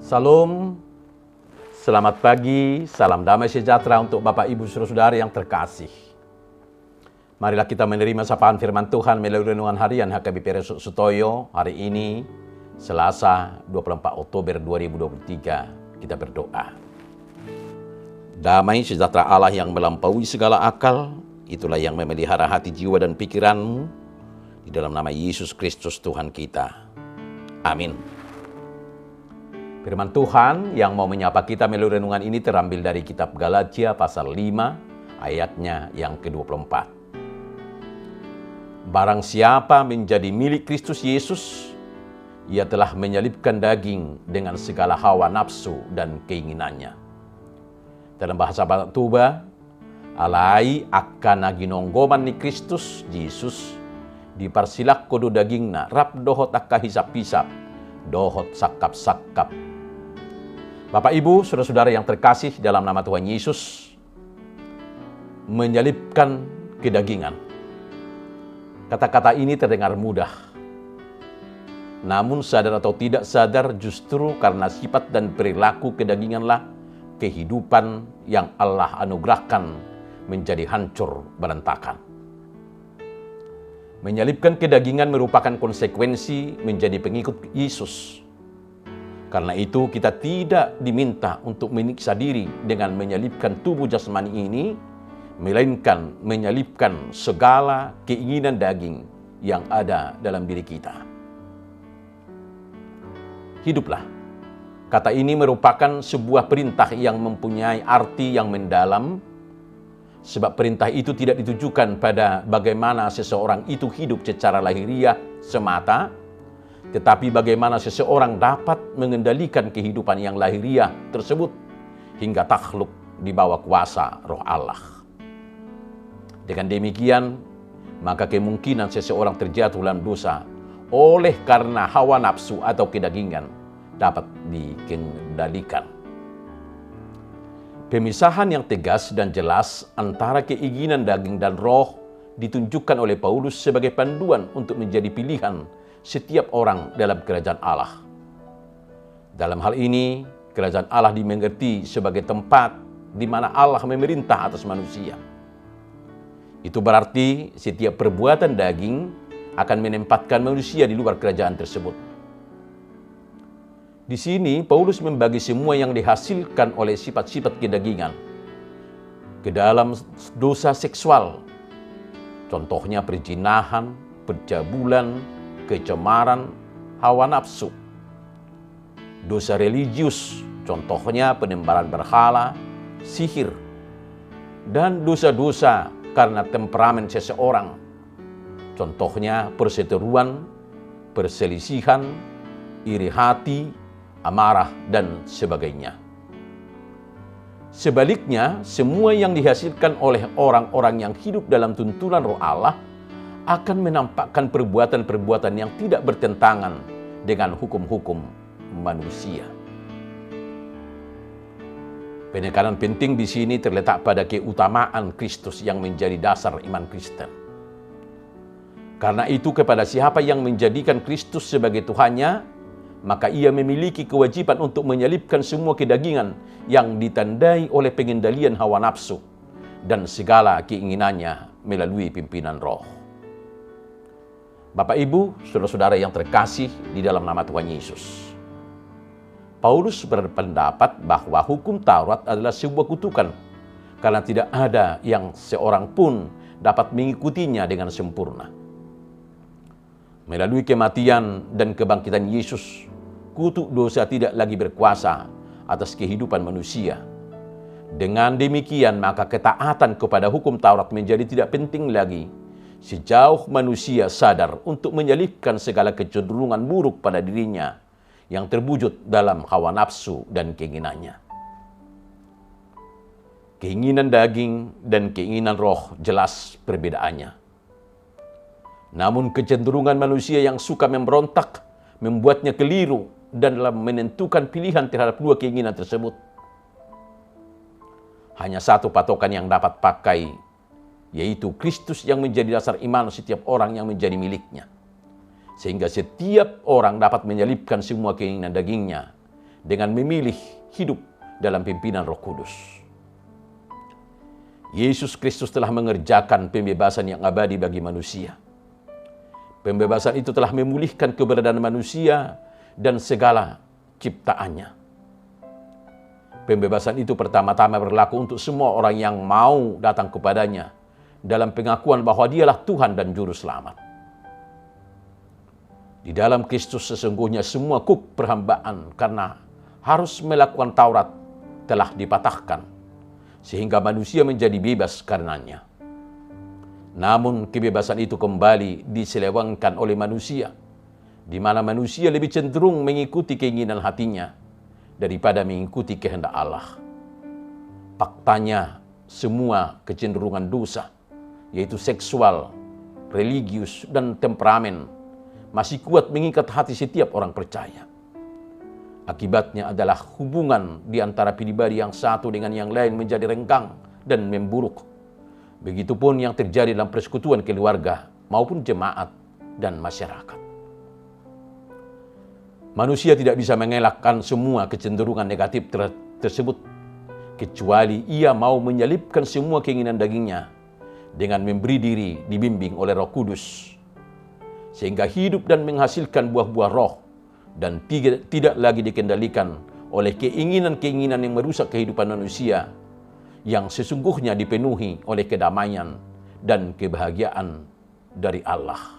Salam, selamat pagi, salam damai sejahtera untuk Bapak Ibu Saudara-saudara yang terkasih. Marilah kita menerima sapaan firman Tuhan melalui renungan harian HKBP Resuk Sutoyo hari ini, Selasa 24 Oktober 2023. Kita berdoa. Damai sejahtera Allah yang melampaui segala akal, itulah yang memelihara hati, jiwa, dan pikiranmu di dalam nama Yesus Kristus Tuhan kita. Amin. Firman Tuhan yang mau menyapa kita melalui renungan ini terambil dari kitab Galatia pasal 5 ayatnya yang ke-24. Barang siapa menjadi milik Kristus Yesus, ia telah menyalibkan daging dengan segala hawa nafsu dan keinginannya. Dalam bahasa Tuba, alai akan ginonggoman ni Kristus Yesus, diparsilak kodo dagingna rap dohot akka hisap-hisap, dohot sakap-sakap. Bapak Ibu, saudara-saudara yang terkasih dalam nama Tuhan Yesus, menyalibkan kedagingan. Kata-kata ini terdengar mudah. Namun sadar atau tidak sadar, justru karena sifat dan perilaku kedaginganlah kehidupan yang Allah anugerahkan menjadi hancur berantakan. Menyalibkan kedagingan merupakan konsekuensi menjadi pengikut Yesus. Karena itu kita tidak diminta untuk menyiksa diri dengan menyalibkan tubuh jasmani ini, melainkan menyalibkan segala keinginan daging yang ada dalam diri kita. Hiduplah. Kata ini merupakan sebuah perintah yang mempunyai arti yang mendalam, sebab perintah itu tidak ditujukan pada bagaimana seseorang itu hidup secara lahiriah semata, tetapi bagaimana seseorang dapat mengendalikan kehidupan yang lahiriah tersebut hingga takluk di bawah kuasa Roh Allah. Dengan demikian, maka kemungkinan seseorang terjatuh dalam dosa oleh karena hawa nafsu atau kedagingan dapat dikendalikan. Pemisahan yang tegas dan jelas antara keinginan daging dan roh ditunjukkan oleh Paulus sebagai panduan untuk menjadi pilihan setiap orang dalam kerajaan Allah. Dalam hal ini, kerajaan Allah dimengerti sebagai tempat di mana Allah memerintah atas manusia. Itu berarti setiap perbuatan daging akan menempatkan manusia di luar kerajaan tersebut. Di sini, Paulus membagi semua yang dihasilkan oleh sifat-sifat kedagingan ke dalam dosa seksual. Contohnya perzinahan, pencabulan, kecemaran, hawa nafsu. Dosa religius, contohnya penyembahan berhala, sihir, dan dosa-dosa karena temperamen seseorang, contohnya perseteruan, perselisihan, iri hati, amarah, dan sebagainya. Sebaliknya, semua yang dihasilkan oleh orang-orang yang hidup dalam tuntunan Roh Allah akan menampakkan perbuatan-perbuatan yang tidak bertentangan dengan hukum-hukum manusia. Penekanan penting di sini terletak pada keutamaan Kristus yang menjadi dasar iman Kristen. Karena itu kepada siapa yang menjadikan Kristus sebagai Tuhannya, maka ia memiliki kewajiban untuk menyalibkan semua kedagingan yang ditandai oleh pengendalian hawa nafsu dan segala keinginannya melalui pimpinan roh. Bapak Ibu, saudara-saudara yang terkasih di dalam nama Tuhan Yesus. Paulus berpendapat bahwa hukum Taurat adalah sebuah kutukan karena tidak ada yang seorang pun dapat mengikutinya dengan sempurna. Melalui kematian dan kebangkitan Yesus, kutuk dosa tidak lagi berkuasa atas kehidupan manusia. Dengan demikian, maka ketaatan kepada hukum Taurat menjadi tidak penting lagi sejauh manusia sadar untuk menyalibkan segala kecenderungan buruk pada dirinya yang terwujud dalam hawa nafsu dan keinginannya. Keinginan daging dan keinginan roh jelas perbedaannya. Namun kecenderungan manusia yang suka memberontak membuatnya keliru dan dalam menentukan pilihan terhadap dua keinginan tersebut. Hanya satu patokan yang dapat pakai, yaitu Kristus yang menjadi dasar iman setiap orang yang menjadi miliknya. Sehingga setiap orang dapat menyalibkan semua keinginan dagingnya dengan memilih hidup dalam pimpinan Roh Kudus. Yesus Kristus telah mengerjakan pembebasan yang abadi bagi manusia. Pembebasan itu telah memulihkan keberadaan manusia dan segala ciptaannya. Pembebasan itu pertama-tama berlaku untuk semua orang yang mau datang kepadanya dalam pengakuan bahwa Dialah Tuhan dan Juru Selamat. Di dalam Kristus sesungguhnya semua kuk perhambaan karena harus melakukan Taurat telah dipatahkan, sehingga manusia menjadi bebas karenanya. Namun kebebasan itu kembali diselewengkan oleh manusia, di mana manusia lebih cenderung mengikuti keinginan hatinya daripada mengikuti kehendak Allah. Faktanya, semua kecenderungan dosa, yaitu seksual, religius, dan temperamen, masih kuat mengikat hati setiap orang percaya. Akibatnya adalah hubungan di antara pribadi yang satu dengan yang lain menjadi renggang dan memburuk. Begitupun yang terjadi dalam persekutuan keluarga maupun jemaat dan masyarakat. Manusia tidak bisa mengelakkan semua kecenderungan negatif tersebut, kecuali ia mau menyelipkan semua keinginan dagingnya dengan memberi diri dibimbing oleh Roh Kudus, sehingga hidup dan menghasilkan buah-buah roh dan tidak lagi dikendalikan oleh keinginan-keinginan yang merusak kehidupan manusia yang sesungguhnya dipenuhi oleh kedamaian dan kebahagiaan dari Allah.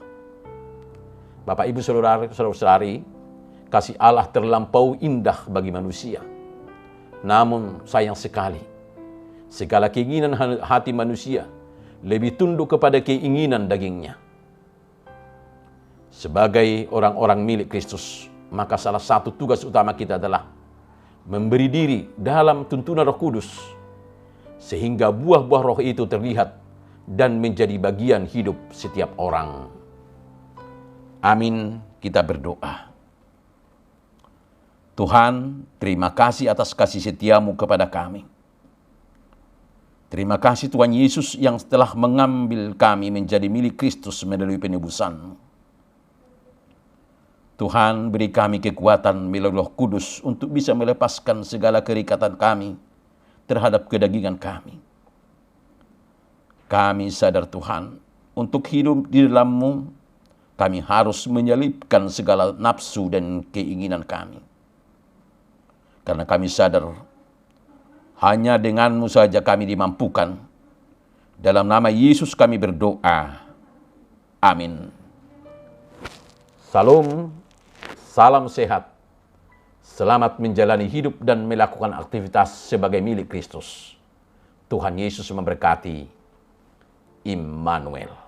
Bapak, Ibu, saudara-saudari, kasih Allah terlampau indah bagi manusia. Namun sayang sekali, segala keinginan hati manusia lebih tunduk kepada keinginan dagingnya. Sebagai orang-orang milik Kristus, maka salah satu tugas utama kita adalah memberi diri dalam tuntunan Roh Kudus, sehingga buah-buah roh itu terlihat dan menjadi bagian hidup setiap orang. Amin, kita berdoa. Tuhan, terima kasih atas kasih setiamu kepada kami. Terima kasih Tuhan Yesus yang telah mengambil kami menjadi milik Kristus melalui penebusan-Mu. Tuhan, beri kami kekuatan melalui Roh Kudus untuk bisa melepaskan segala keikatan kami terhadap kedagingan kami. Kami sadar Tuhan, untuk hidup di dalam-Mu, kami harus menyelipkan segala nafsu dan keinginan kami. Karena kami sadar, hanya dengan-Mu saja kami dimampukan. Dalam nama Yesus kami berdoa. Amin. Salam. Salam sehat, selamat menjalani hidup dan melakukan aktivitas sebagai milik Kristus. Tuhan Yesus memberkati. Immanuel.